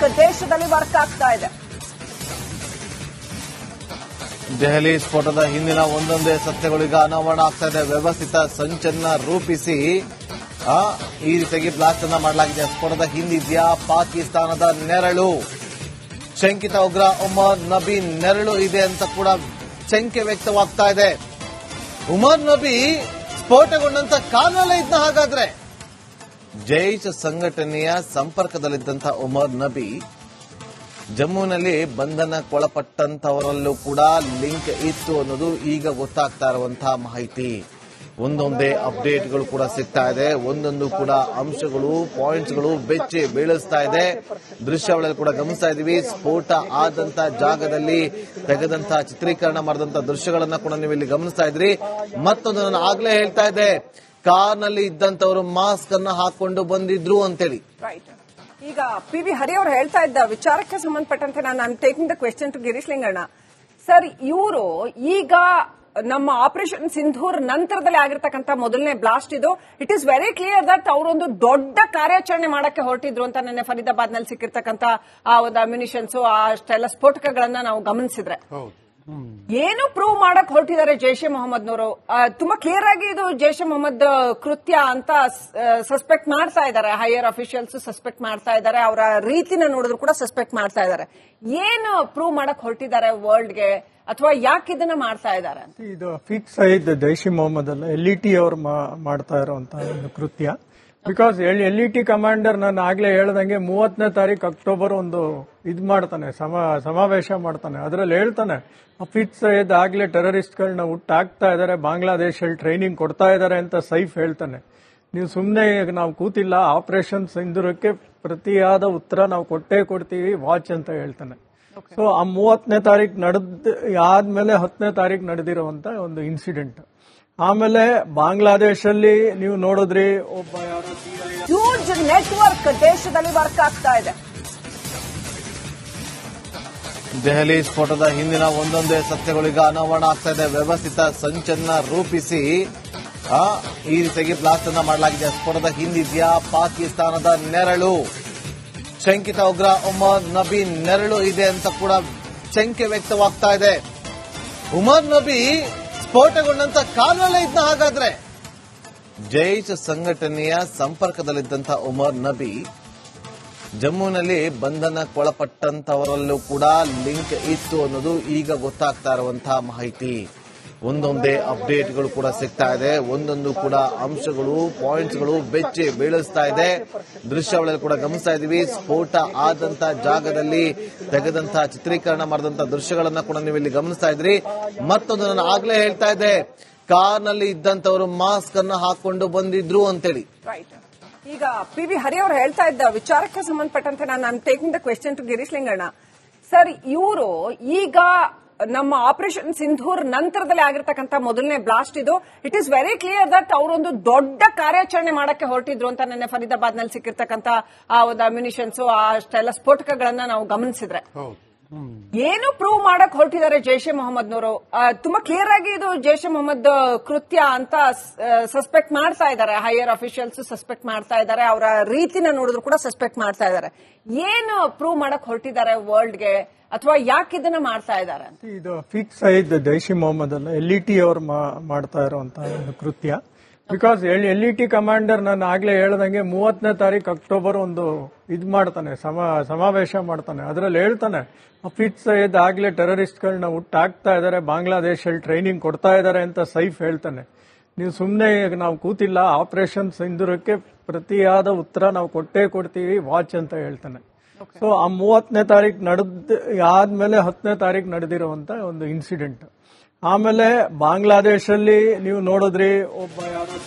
Network ದೇಶದಲ್ಲಿ work ಆಗ್ತಾ ಇದೆ. ದೆಹಲಿ ಸ್ಫೋಟದ ಹಿಂದಿನ ಒಂದೊಂದೇ ಸತ್ಯಗಳೀಗ ಅನಾವರಣ ಆಗ್ತಾ ಇದೆ. ವ್ಯವಸ್ಥಿತ ಸಂಚನ್ನ ರೂಪಿಸಿ ಈ ರೀತಿಯಾಗಿ ಬ್ಲಾಸ್ಟ್ ಅನ್ನ ಮಾಡಲಾಗಿದೆ. ಸ್ಫೋಟದ ಹಿಂದಿದ್ಯಾ ಪಾಕಿಸ್ತಾನದ ನೆರಳು, ಶಂಕಿತ ಉಗ್ರ ಉಮರ್ ನಬಿ ನೆರಳು ಇದೆ ಅಂತ ಕೂಡ ಶಂಕೆ ವ್ಯಕ್ತವಾಗ್ತಾ ಇದೆ. ಉಮರ್ ನಬಿ ಸ್ಫೋಟಗೊಂಡಂತ ಕಾಲಲ್ಲೇ ಇದ್ದ ಹಾಗಾದ್ರೆ ಜೈಷ್ ಸಂಘಟನೆಯ ಸಂಪರ್ಕದಲ್ಲಿದ್ದಂಥ ಉಮರ್ ನಬಿ ಜಮ್ಮುನಲ್ಲಿ ಬಂಧನಕ್ಕೊಳಪಟ್ಟಂತವರಲ್ಲೂ ಕೂಡ ಲಿಂಕ್ ಇತ್ತು ಅನ್ನೋದು ಈಗ ಗೊತ್ತಾಗ್ತಾ ಇರುವಂತಹ ಮಾಹಿತಿ. ಒಂದೊಂದೇ ಅಪ್ಡೇಟ್ಗಳು ಕೂಡ ಸಿಗ್ತಾ ಇದೆ. ಒಂದೊಂದು ಕೂಡ ಅಂಶಗಳು, ಪಾಯಿಂಟ್ಸ್ಗಳು ಬೆಚ್ಚಿ ಬೀಳಿಸ್ತಾ ಇದೆ. ದೃಶ್ಯಾವಳಿಯಲ್ಲಿ ಕೂಡ ಗಮನಿಸ್ತಾ ಇದೀವಿ. ಸ್ಫೋಟ ಆದಂತ ಜಾಗದಲ್ಲಿ ತೆಗೆದಂತಹ ಚಿತ್ರೀಕರಣ ಮಾಡಿದಂತ ದೃಶ್ಯಗಳನ್ನ ಕೂಡ ನೀವು ಇಲ್ಲಿ ಗಮನಿಸ್ತಾ ಇದ್ರಿ. ಮತ್ತೊಂದು ನಾನು ಆಗ್ಲೇ ಹೇಳ್ತಾ ಇದ್ದೆ, ಕಾರ್ನಲ್ಲಿ ಇದ್ದಂತವರು ಮಾಸ್ಕ್ ಅನ್ನ ಹಾಕೊಂಡು ಬಂದಿದ್ರು ಅಂತೇಳಿ. ಈಗ ಪಿ ವಿ ಹರಿ ಅವರು ಹೇಳ್ತಾ ಇದ್ದ ವಿಚಾರಕ್ಕೆ ಸಂಬಂಧಪಟ್ಟಂತೆ ನಾನು taking the question to Girish Linganna sir. ಇವರು ಈಗ ನಮ್ಮ ಆಪರೇಷನ್ ಸಿಂಧೂರ್ ನಂತರದಲ್ಲಿ ಆಗಿರ್ತಕ್ಕಂಥ ಮೊದಲನೇ ಬ್ಲಾಸ್ಟ್ ಇದು. It is very clear that ಅವರೊಂದು ದೊಡ್ಡ ಕಾರ್ಯಾಚರಣೆ ಮಾಡಕ್ಕೆ ಹೊರಟಿದ್ರು ಅಂತ ನಿನ್ನೆ ಫರೀದಾಬಾದ್ ನಲ್ಲಿ ಸಿಕ್ಕಿರ್ತಕ್ಕಂಥ ಆ ಒಂದು ಅಮ್ಯುನಿಷನ್ಸ್, ಅಷ್ಟೆಲ್ಲ ಸ್ಫೋಟಕಗಳನ್ನ ನಾವು ಗಮನಿಸಿದ್ರೆ ಏನು ಪ್ರೂವ್ ಮಾಡಕ್ ಹೊರಟಿದ್ದಾರೆ ಜೈಷ್ ಎ ಮೊಹಮ್ಮದ್ನವರು. ತುಂಬಾ ಕ್ಲಿಯರ್ ಆಗಿ ಇದು ಜೈಷ್ ಎ ಮೊಹಮ್ಮದ್ ಕೃತ್ಯ ಅಂತ ಸಸ್ಪೆಕ್ಟ್ ಮಾಡ್ತಾ ಇದ್ದಾರೆ. ಹೈಯರ್ ಅಫಿಷಿಯಲ್ಸ್ ಸಸ್ಪೆಕ್ಟ್ ಮಾಡ್ತಾ ಇದ್ದಾರೆ. ಅವರ ರೀತಿನ ನೋಡಿದ್ರು ಕೂಡ ಸಸ್ಪೆಕ್ಟ್ ಮಾಡ್ತಾ ಇದ್ದಾರೆ. ಏನು ಪ್ರೂವ್ ಮಾಡಕ್ ಹೊರಟಿದ್ದಾರೆ ವರ್ಲ್ಡ್ಗೆ, ಅಥವಾ ಯಾಕೆ ಇದನ್ನ ಮಾಡ್ತಾ ಇದ್ದಾರೆ ಅಂತ? ಇದು ಫಿಕ್ಸ್ ಆಯ್ತು ಜೈಷ್ ಎ ಮೊಹಮ್ಮದ್ ಅಲ್ಲ, LET ಅವರು ಮಾಡ್ತಾ ಇರುವಂತಹ ಒಂದು ಕೃತ್ಯ. ಬಿಕಾಸ್ LET ಕಮಾಂಡರ್ ನಾನು ಆಗ್ಲೇ ಹೇಳ್ದಂಗೆ 30ನೇ ತಾರೀಕು ಅಕ್ಟೋಬರ್ ಒಂದು ಇದ್ ಮಾಡ್ತಾನೆ, ಸಮಾವೇಶ ಮಾಡ್ತಾನೆ. ಅದ್ರಲ್ಲಿ ಹೇಳ್ತಾನೆ ಫಿತ್ ಸೈಯದ್ ಆಗ್ಲೇ ಟೆರರಿಸ್ಟ್ಗಳನ್ನ ಹುಟ್ಟಾಕ್ತಾ ಇದಾರೆ, ಬಾಂಗ್ಲಾದೇಶಲ್ಲಿ ಟ್ರೈನಿಂಗ್ ಕೊಡ್ತಾ ಇದಾರೆ ಅಂತ ಸೈಫ್ ಹೇಳ್ತಾನೆ. ನೀವು ಸುಮ್ನೆ ನಾವು ಕೂತಿಲ್ಲ, ಆಪರೇಷನ್ ಸಿಂಧೂರಕ್ಕೆ ಪ್ರತಿಯಾದ ಉತ್ತರ ನಾವು ಕೊಟ್ಟೇ ಕೊಡ್ತೀವಿ, ವಾಚ್ ಅಂತ ಹೇಳ್ತಾನೆ. ಸೊ ಆ 30ನೇ ತಾರೀಕು ಆದ್ಮೇಲೆ 10ನೇ ತಾರೀಕು ನಡೆದಿರುವಂತ ಒಂದು ಇನ್ಸಿಡೆಂಟ್. ಆಮೇಲೆ ಬಾಂಗ್ಲಾದೇಶಲ್ಲಿ ನೀವು ನೋಡಿದ್ರಿ, ಒಬ್ಬ ಹ್ಯೂಜ್ ನೆಟ್ವರ್ಕ್ ದೇಶದಲ್ಲಿ ವರ್ಕ್ ಆಗ್ತಾ ಇದೆ. ದೆಹಲಿ ಸ್ಫೋಟದ ಹಿಂದಿನ ಒಂದೊಂದೇ ಸತ್ಯಗಳೀಗ ಅನಾವರಣ ಆಗ್ತಾ ಇದೆ. ವ್ಯವಸ್ಥಿತ ಸಂಚನ್ನ ರೂಪಿಸಿ ಈ ರೀತಿಯಾಗಿ ಬ್ಲಾಸ್ಟ್ ಅನ್ನ ಮಾಡಲಾಗಿದೆ. ಸ್ಫೋಟದ ಹಿಂದಿದ್ಯಾ ಪಾಕಿಸ್ತಾನದ ನೆರಳು, ಶಂಕಿತ ಉಗ್ರ ಉಮರ್ ನಬಿ ನೆರಳು ಇದೆ ಅಂತ ಕೂಡ ಶಂಕೆ ವ್ಯಕ್ತವಾಗ್ತಾ ಇದೆ. ಉಮರ್ ನಬಿ ಸ್ಫೋಟಗೊಂಡಂತ ಕಾಲಲ್ಲೇ ಇದ್ದ ಹಾಗಾದ್ರೆ ಜೈಷ್ ಸಂಘಟನೆಯ ಸಂಪರ್ಕದಲ್ಲಿದ್ದಂಥ ಉಮರ್ ನಬಿ ಜಮ್ಮುನಲ್ಲಿ ಬಂಧನಕ್ಕೊಳಪಟ್ಟಂತವರಲ್ಲೂ ಕೂಡ ಲಿಂಕ್ ಇತ್ತು ಅನ್ನೋದು ಈಗ ಗೊತ್ತಾಗ್ತಾ ಇರುವಂತಹ ಮಾಹಿತಿ. ಒಂದೊಂದೇ ಅಪ್ಡೇಟ್ಗಳು ಕೂಡ ಸಿಗ್ತಾ ಇದೆ. ಒಂದೊಂದು ಕೂಡ ಅಂಶಗಳು, ಪಾಯಿಂಟ್ಸ್ಗಳು ಬೆಚ್ಚಿ ಬೀಳಿಸ್ತಾ ಇದೆ. ದೃಶ್ಯಾವಳಿಯಲ್ಲಿ ಕೂಡ ಗಮನಿಸ್ತಾ ಇದೀವಿ. ಸ್ಫೋಟ ಆದಂತ ಜಾಗದಲ್ಲಿ ತೆಗೆದಂತಹ ಚಿತ್ರೀಕರಣ ಮಾಡಿದಂತ ದೃಶ್ಯಗಳನ್ನ ಕೂಡ ನೀವು ಇಲ್ಲಿ ಗಮನಿಸ್ತಾ ಇದ್ರಿ. ಮತ್ತೊಂದು ನಾನು ಆಗ್ಲೇ ಹೇಳ್ತಾ ಇದ್ದೆ, ಕಾರ್ನಲ್ಲಿ ಇದ್ದಂತವರು ಮಾಸ್ಕ್ ಅನ್ನ ಹಾಕೊಂಡು ಬಂದಿದ್ರು ಅಂತೇಳಿ. ಈಗ ಪಿ ವಿ ಹರಿ ಅವರು ಹೇಳ್ತಾ ಇದ್ದ ವಿಚಾರಕ್ಕೆ ಸಂಬಂಧಪಟ್ಟಂತೆ ನಾನು taking the question to Girish Linganna sir. ಇವರು ಈಗ ನಮ್ಮ ಆಪರೇಷನ್ ಸಿಂಧೂರ್ ನಂತರದಲ್ಲಿ ಆಗಿರ್ತಕ್ಕಂಥ ಮೊದಲನೇ ಬ್ಲಾಸ್ಟ್ ಇದು. It is very clear that ಅವರೊಂದು ದೊಡ್ಡ ಕಾರ್ಯಾಚರಣೆ ಮಾಡಕ್ಕೆ ಹೊರಟಿದ್ರು ಅಂತ ನಿನ್ನೆ ಫರೀದಾಬಾದ್ ನಲ್ಲಿ ಸಿಕ್ಕಿರ್ತಕ್ಕಂಥ ಆ ಒಂದು ಅಮ್ಯುನಿಷನ್ಸ್, ಅಷ್ಟೆಲ್ಲ ಸ್ಫೋಟಕಗಳನ್ನ ನಾವು ಗಮನಿಸಿದ್ರೆ ಏನು ಪ್ರೂವ್ ಮಾಡಕ್ ಹೊರಟಿದ್ದಾರೆ ಜೈಷ್ ಎ ಮೊಹಮ್ಮದ್ನವರು. ತುಂಬಾ ಕ್ಲಿಯರ್ ಆಗಿ ಇದು ಜೈಷ್ ಎ ಮೊಹಮ್ಮದ್ ಕೃತ್ಯ ಅಂತ ಸಸ್ಪೆಕ್ಟ್ ಮಾಡ್ತಾ ಇದ್ದಾರೆ. ಹೈಯರ್ ಅಫಿಷಿಯಲ್ಸ್ ಸಸ್ಪೆಕ್ಟ್ ಮಾಡ್ತಾ ಇದ್ದಾರೆ. ಅವರ ರೀತಿನ ನೋಡಿದ್ರು ಕೂಡ ಸಸ್ಪೆಕ್ಟ್ ಮಾಡ್ತಾ ಇದ್ದಾರೆ. ಏನು ಪ್ರೂವ್ ಮಾಡಕ್ ಹೊರಟಿದ್ದಾರೆ ವರ್ಲ್ಡ್ಗೆ, ಅಥವಾ ಯಾಕೆ ಇದನ್ನ ಮಾಡ್ತಾ ಇದ್ದಾರೆ ಅಂತ? ಇದು ಫಿಕ್ಸ್ ಆಯ್ತು ಜೈಷ್ ಎ ಮೊಹಮ್ಮದ್ ಅಲ್ಲ, LET ಅವರು ಮಾಡ್ತಾ ಇರುವಂತಹ ಒಂದು ಕೃತ್ಯ. ಬಿಕಾಸ್ LET ಕಮಾಂಡರ್ ನಾನು ಆಗ್ಲೇ ಹೇಳ್ದಂಗೆ 30ನೇ ತಾರೀಕು ಅಕ್ಟೋಬರ್ ಒಂದು ಇದ್ ಮಾಡ್ತಾನೆ, ಸಮಾವೇಶ ಮಾಡ್ತಾನೆ. ಅದ್ರಲ್ಲಿ ಹೇಳ್ತಾನೆ ಫಿತ್ ಸೈಯದ್ ಆಗ್ಲೇ ಟೆರರಿಸ್ಟ್ಗಳನ್ನ ಹುಟ್ಟಾಕ್ತಾ ಇದಾರೆ, ಬಾಂಗ್ಲಾದೇಶಲ್ಲಿ ಟ್ರೈನಿಂಗ್ ಕೊಡ್ತಾ ಇದಾರೆ ಅಂತ ಸೈಫ್ ಹೇಳ್ತಾನೆ. ನೀವು ಸುಮ್ನೆ ನಾವು ಕೂತಿಲ್ಲ, ಆಪರೇಷನ್ ಸಿಂಧೂರಕ್ಕೆ ಪ್ರತಿಯಾದ ಉತ್ತರ ನಾವು ಕೊಟ್ಟೇ ಕೊಡ್ತೀವಿ, ವಾಚ್ ಅಂತ ಹೇಳ್ತಾನೆ. ಸೊ ಆ 30ನೇ ತಾರೀಕು ಆದ್ಮೇಲೆ 10ನೇ ತಾರೀಕು ನಡೆದಿರುವಂತ ಒಂದು ಇನ್ಸಿಡೆಂಟ್. ಆಮೇಲೆ ಬಾಂಗ್ಲಾದೇಶಲ್ಲಿ ನೀವು ನೋಡಿದ್ರಿ, ಒಬ್ಬ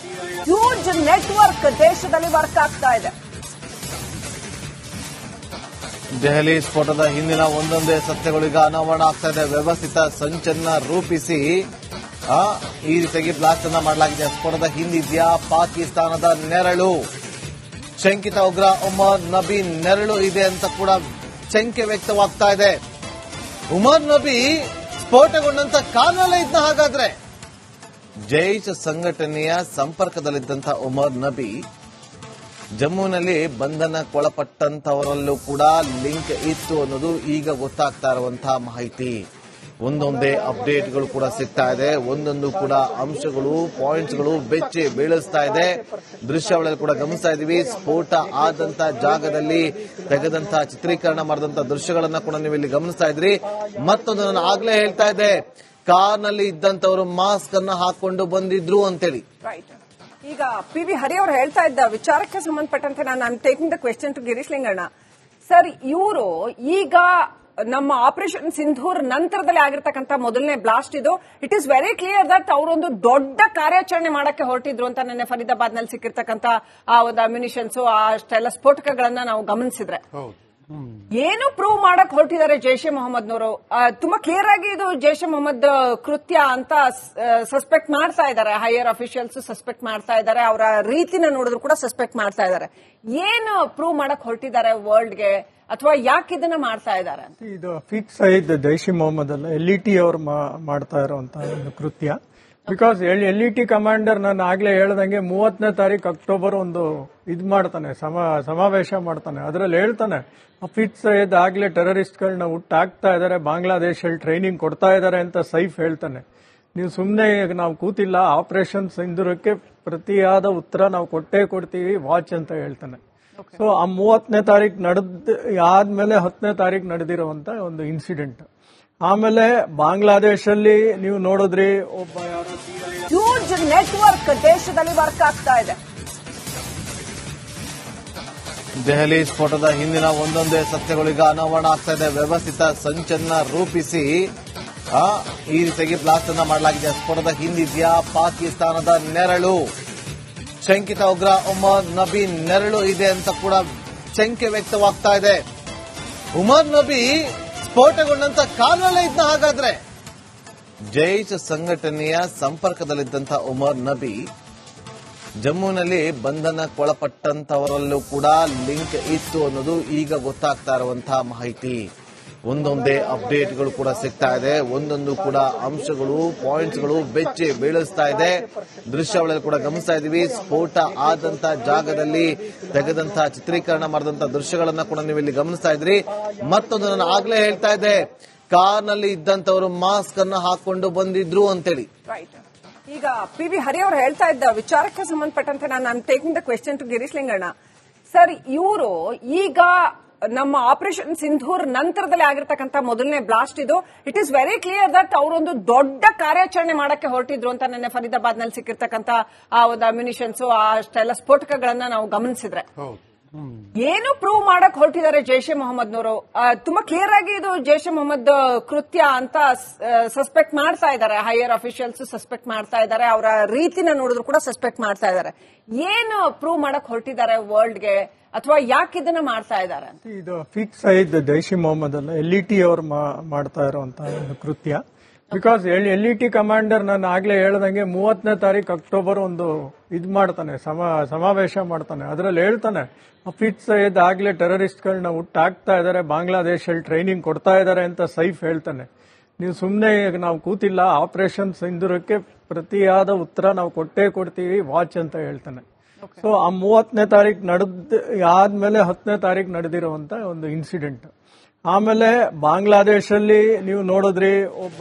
ಹ್ಯೂಜ್ ನೆಟ್ವರ್ಕ್ ದೇಶದಲ್ಲಿ ವರ್ಕ್ ಆಗ್ತಾ ಇದೆ. ದೆಹಲಿ ಸ್ಫೋಟದ ಹಿಂದಿನ ಒಂದೊಂದೇ ಸತ್ಯಗಳೀಗ ಅನಾವರಣ ಆಗ್ತಾ ಇದೆ. ವ್ಯವಸ್ಥಿತ ಸಂಚನ್ನ ರೂಪಿಸಿ ಈ ರೀತಿಯಾಗಿ ಬ್ಲಾಸ್ಟ್ ಅನ್ನ ಮಾಡಲಾಗಿದೆ. ಸ್ಫೋಟದ ಹಿಂದಿದ್ಯಾ ಪಾಕಿಸ್ತಾನದ ನೆರಳು, ಶಂಕಿತ ಉಗ್ರ ಉಮರ್ ನಬಿ ನೆರಳು ಇದೆ ಅಂತ ಕೂಡ ಶಂಕೆ ವ್ಯಕ್ತವಾಗ್ತಾ ಇದೆ. ಉಮರ್ ನಬಿ ಸ್ಫೋಟಗೊಂಡಂತ ಕಾಲಲ್ಲೇ ಇದ್ದ ಹಾಗಾದ್ರೆ ಜೈಷ್ ಸಂಘಟನೆಯ ಸಂಪರ್ಕದಲ್ಲಿದ್ದಂಥ ಉಮರ್ ನಬಿ ಜಮ್ಮುನಲ್ಲಿ ಬಂಧನಕ್ಕೊಳಪಟ್ಟಂತವರಲ್ಲೂ ಕೂಡ ಲಿಂಕ್ ಇತ್ತು ಅನ್ನೋದು ಈಗ ಗೊತ್ತಾಗ್ತಾ ಇರುವಂತಹ ಮಾಹಿತಿ. ಒಂದೊಂದೇ ಅಪ್ಡೇಟ್ಗಳು ಕೂಡ ಸಿಗ್ತಾ ಇದೆ, ಒಂದೊಂದು ಕೂಡ ಅಂಶಗಳು ಪಾಯಿಂಟ್ಸ್ಗಳು ಬೆಚ್ಚಿ ಬೀಳಿಸ್ತಾ ಇದೆ. ದೃಶ್ಯಾವಳಿಯಲ್ಲಿ ಕೂಡ ಗಮನಿಸ್ತಾ ಇದೀವಿ, ಸ್ಫೋಟ ಆದಂತ ಜಾಗದಲ್ಲಿ ತೆಗೆದಂತಹ ಚಿತ್ರೀಕರಣ ಮಾಡಿದಂತ ದೃಶ್ಯಗಳನ್ನ ಕೂಡ ನೀವು ಇಲ್ಲಿ ಗಮನಿಸ್ತಾ ಇದ್ರಿ. ಮತ್ತೊಂದು ನಾನು ಆಗ್ಲೇ ಹೇಳ್ತಾ ಇದ್ದೆ, ಕಾರ್ನಲ್ಲಿ ಇದ್ದಂತವರು ಮಾಸ್ಕ್ ಅನ್ನ ಹಾಕೊಂಡು ಬಂದಿದ್ರು ಅಂತೇಳಿ. ಈಗ ಪಿ.ವಿ. ಹರಿ ಅವರು ಹೇಳ್ತಾ ಇದ್ದ ವಿಚಾರಕ್ಕೆ ಸಂಬಂಧಪಟ್ಟಂತೆ ನಾನು taking the question to Girish Linganna. Sir, ಇವರು ಈಗ ನಮ್ಮ ಆಪರೇಷನ್ ಸಿಂಧೂರ್ ನಂತರದಲ್ಲಿ ಆಗಿರ್ತಕ್ಕಂಥ ಮೊದಲನೇ ಬ್ಲಾಸ್ಟ್ ಇದು. It is very clear that ಅವರೊಂದು ದೊಡ್ಡ ಕಾರ್ಯಾಚರಣೆ ಮಾಡಕ್ಕೆ ಹೊರಟಿದ್ರು ಅಂತ ನಿನ್ನೆ ಫರೀದಾಬಾದ್ ನಲ್ಲಿ ಸಿಕ್ಕಿರ್ತಕ್ಕಂಥ ಆ ಒಂದು ಅಮ್ಯುನಿಷನ್ಸ್, ಅಷ್ಟೆಲ್ಲ ಸ್ಫೋಟಕಗಳನ್ನ ನಾವು ಗಮನಿಸಿದ್ರೆ ಏನು ಪ್ರೂವ್ ಮಾಡಕ್ ಹೊರಟಿದ್ದಾರೆ ಜೈಷ್ ಎ ಮೊಹಮ್ಮದ್ನವರು. ತುಂಬಾ ಕ್ಲಿಯರ್ ಆಗಿ ಇದು ಜೈಷ್ ಎ ಮೊಹಮ್ಮದ್ ಕೃತ್ಯ ಅಂತ ಸಸ್ಪೆಕ್ಟ್ ಮಾಡ್ತಾ ಇದ್ದಾರೆ. ಹೈಯರ್ ಅಫಿಷಿಯಲ್ಸ್ ಸಸ್ಪೆಕ್ಟ್ ಮಾಡ್ತಾ ಇದ್ದಾರೆ, ಅವರ ರೀತಿನ ನೋಡಿದ್ರು ಕೂಡ ಸಸ್ಪೆಕ್ಟ್ ಮಾಡ್ತಾ ಇದ್ದಾರೆ. ಏನು ಪ್ರೂವ್ ಮಾಡಕ್ ಹೊರಟಿದ್ದಾರೆ ವರ್ಲ್ಡ್ಗೆ, ಅಥವಾ ಯಾಕೆ ಇದನ್ನ ಮಾಡ್ತಾ ಇದ್ದಾರೆ? ಇದು ಫಿಕ್ಸ್ ಆಯ್ತು ಜೈಷ್ ಎ ಮೊಹಮ್ಮದ್ ಅಲ್ಲ, LET ಅವರು ಮಾಡ್ತಾ ಇರುವಂತಹ ಒಂದು ಕೃತ್ಯ. ಬಿಕಾಸ್ LET ಕಮಾಂಡರ್ ನಾನು ಆಗ್ಲೇ ಹೇಳ್ದಂಗೆ 30ನೇ ತಾರೀಕು ಅಕ್ಟೋಬರ್ ಒಂದು ಇದ್ ಮಾಡ್ತಾನೆ, ಸಮಾವೇಶ ಮಾಡ್ತಾನೆ. ಅದ್ರಲ್ಲಿ ಹೇಳ್ತಾನೆ ಫಿಕ್ಸ್ ಸೈಯದ್ ಆಗ್ಲೇ ಟೆರರಿಸ್ಟ್ಗಳನ್ನ ಹುಟ್ಟಾಕ್ತಾ ಇದಾರೆ, ಬಾಂಗ್ಲಾದೇಶಲ್ಲಿ ಟ್ರೈನಿಂಗ್ ಕೊಡ್ತಾ ಇದಾರೆ ಅಂತ ಸೈಫ್ ಹೇಳ್ತಾನೆ. ನೀವು ಸುಮ್ನೆ ನಾವು ಕೂತಿಲ್ಲ, ಆಪರೇಷನ್ ಸಿಂಧೂರಕ್ಕೆ ಪ್ರತಿಯಾದ ಉತ್ತರ ನಾವು ಕೊಟ್ಟೇ ಕೊಡ್ತೀವಿ, ವಾಚ್ ಅಂತ ಹೇಳ್ತಾನೆ. ಸೊ ಆ 30ನೇ ತಾರೀಕು ಆದ್ಮೇಲೆ 10ನೇ ತಾರೀಕು ನಡೆದಿರುವಂತ ಒಂದು ಇನ್ಸಿಡೆಂಟ್. ಆಮೇಲೆ ಬಾಂಗ್ಲಾದೇಶಲ್ಲಿ ನೀವು ನೋಡಿದ್ರಿ, ಒಬ್ಬ ಹ್ಯೂಜ್ ನೆಟ್ವರ್ಕ್ ದೇಶದಲ್ಲಿ ವರ್ಕ್ ಆಗ್ತಾ ಇದೆ. ದೆಹಲಿ ಸ್ಫೋಟದ ಹಿಂದಿನ ಒಂದೊಂದೇ ಸತ್ಯಗಳೀಗ ಅನಾವರಣ ಆಗ್ತಾ ಇದೆ. ವ್ಯವಸ್ಥಿತ ಸಂಚನ್ನ ರೂಪಿಸಿ ಈ ರೀತಿಯಾಗಿ ಬ್ಲಾಸ್ಟ್ ಅನ್ನ ಮಾಡಲಾಗಿದೆ. ಸ್ಫೋಟದ ಹಿಂದಿದ್ಯಾ ಪಾಕಿಸ್ತಾನದ ನೆರಳು, ಶಂಕಿತ ಉಗ್ರ ಉಮರ್ ನಬಿ ನೆರಳು ಇದೆ ಅಂತ ಕೂಡ ಶಂಕೆ ವ್ಯಕ್ತವಾಗ್ತಾ ಇದೆ. ಉಮರ್ ನಬಿ ಸ್ಫೋಟಗೊಂಡಂತ ಕಾಲಲ್ಲೇ ಇದ್ದ ಹಾಗಾದ್ರೆ ಜೈಷ್ ಸಂಘಟನೆಯ ಸಂಪರ್ಕದಲ್ಲಿದ್ದಂಥ ಉಮರ್ ನಬಿ ಜಮ್ಮುನಲ್ಲಿ ಬಂಧನಕ್ಕೊಳಪಟ್ಟಂತವರಲ್ಲೂ ಕೂಡ ಲಿಂಕ್ ಇತ್ತು ಅನ್ನೋದು ಈಗ ಗೊತ್ತಾಗ್ತಾ ಇರುವಂತಹ ಮಾಹಿತಿ. ಒಂದೊಂದೇ ಅಪ್ಡೇಟ್ಗಳು ಕೂಡ ಸಿಗ್ತಾ ಇದೆ, ಒಂದೊಂದು ಕೂಡ ಅಂಶಗಳು ಪಾಯಿಂಟ್ಸ್ಗಳು ಬೆಚ್ಚಿ ಬೀಳಿಸ್ತಾ ಇದೆ. ದೃಶ್ಯಾವಳಿಯಲ್ಲಿ ಕೂಡ ಗಮನಿಸ್ತಾ ಇದೀವಿ, ಸ್ಫೋಟ ಆದಂತ ಜಾಗದಲ್ಲಿ ತೆಗೆದಂತಹ ಚಿತ್ರೀಕರಣ ಮಾಡಿದಂತ ದೃಶ್ಯಗಳನ್ನ ಕೂಡ ನೀವು ಇಲ್ಲಿ ಗಮನಿಸ್ತಾ ಇದ್ರಿ. ಮತ್ತೊಂದು ನಾನು ಆಗ್ಲೇ ಹೇಳ್ತಾ ಇದ್ದೆ, ಕಾರ್ನಲ್ಲಿ ಇದ್ದಂತವರು ಮಾಸ್ಕ್ ಅನ್ನ ಹಾಕೊಂಡು ಬಂದಿದ್ರು ಅಂತೇಳಿ. ಈಗ ಪಿ.ವಿ. ಹರಿ ಅವರು ಹೇಳ್ತಾ ಇದ್ದ ವಿಚಾರಕ್ಕೆ ಸಂಬಂಧಪಟ್ಟಂತೆ ನಾನು taking the question to Girish Linganna. Sir, ಇವರು ಈಗ ನಮ್ಮ ಆಪರೇಷನ್ ಸಿಂಧೂರ್ ನಂತರದಲ್ಲಿ ಆಗಿರ್ತಕ್ಕಂಥ ಮೊದಲನೇ ಬ್ಲಾಸ್ಟ್ ಇದು. It is very clear that ಅವರೊಂದು ದೊಡ್ಡ ಕಾರ್ಯಾಚರಣೆ ಮಾಡಕ್ಕೆ ಹೊರಟಿದ್ರು ಅಂತ ನಿನ್ನೆ ಫರೀದಾಬಾದ್ ನಲ್ಲಿ ಸಿಕ್ಕಿರ್ತಕ್ಕಂಥ ಆ ಒಂದು ಅಮ್ಯುನಿಷನ್ಸ್, ಅಷ್ಟೆಲ್ಲ ಸ್ಫೋಟಕಗಳನ್ನ ನಾವು ಗಮನಿಸಿದ್ರೆ ಏನು ಪ್ರೂವ್ ಮಾಡಕ್ ಹೊರಟಿದ್ದಾರೆ ಜೈಷ್ ಎ ಮೊಹಮ್ಮದ್ನವರು. ತುಂಬಾ ಕ್ಲಿಯರ್ ಆಗಿ ಇದು ಜೈಷ್ ಎ ಮೊಹಮ್ಮದ್ ಕೃತ್ಯ ಅಂತ ಸಸ್ಪೆಕ್ಟ್ ಮಾಡ್ತಾ ಇದ್ದಾರೆ. ಹೈಯರ್ ಅಫಿಷಿಯಲ್ಸ್ ಸಸ್ಪೆಕ್ಟ್ ಮಾಡ್ತಾ ಇದ್ದಾರೆ, ಅವರ ರೀತಿನ ನೋಡಿದ್ರು ಕೂಡ ಸಸ್ಪೆಕ್ಟ್ ಮಾಡ್ತಾ ಇದ್ದಾರೆ. ಏನು ಪ್ರೂವ್ ಮಾಡಕ್ ಹೊರಟಿದ್ದಾರೆ ವರ್ಲ್ಡ್ಗೆ, ಅಥವಾ ಯಾಕೆ ಇದನ್ನ ಮಾಡ್ತಾ ಇದ್ದಾರೆ? ಇದು ಫಿಕ್ಸ್ ಆಯ್ತು ಜೈಷ್ ಎ ಮೊಹಮ್ಮದ್ ಅಲ್ಲ, LET ಅವರು ಮಾಡ್ತಾ ಇರುವಂತಹ ಒಂದು ಕೃತ್ಯ. ಬಿಕಾಸ್ LET ಕಮಾಂಡರ್ ನಾನು ಆಗ್ಲೇ ಹೇಳ್ದಂಗೆ 30ನೇ ತಾರೀಕು ಅಕ್ಟೋಬರ್ ಒಂದು ಇದ್ ಮಾಡ್ತಾನೆ, ಸಮಾವೇಶ ಮಾಡ್ತಾನೆ. ಅದ್ರಲ್ಲಿ ಹೇಳ್ತಾನೆ ಫಿಕ್ಸ್ ಸೈಯದ್ ಆಗ್ಲೇ ಟೆರರಿಸ್ಟ್ಗಳನ್ನ ಹುಟ್ಟಾಕ್ತಾ ಇದಾರೆ, ಬಾಂಗ್ಲಾದೇಶಲ್ಲಿ ಟ್ರೈನಿಂಗ್ ಕೊಡ್ತಾ ಇದಾರೆ ಅಂತ ಸೈಫ್ ಹೇಳ್ತಾನೆ. ನೀವು ಸುಮ್ನೆ ನಾವು ಕೂತಿಲ್ಲ, ಆಪರೇಷನ್ ಸಿಂಧೂರಕ್ಕೆ ಪ್ರತಿಯಾದ ಉತ್ತರ ನಾವು ಕೊಟ್ಟೇ ಕೊಡ್ತೀವಿ, ವಾಚ್ ಅಂತ ಹೇಳ್ತಾನೆ. ಸೊ ಆ 30ನೇ ತಾರೀಕು ಆದ್ಮೇಲೆ 10ನೇ ತಾರೀಕು ನಡೆದಿರುವಂತ ಒಂದು ಇನ್ಸಿಡೆಂಟ್. ಆಮೇಲೆ ಬಾಂಗ್ಲಾದೇಶಲ್ಲಿ ನೀವು ನೋಡಿದ್ರಿ, ಒಬ್ಬ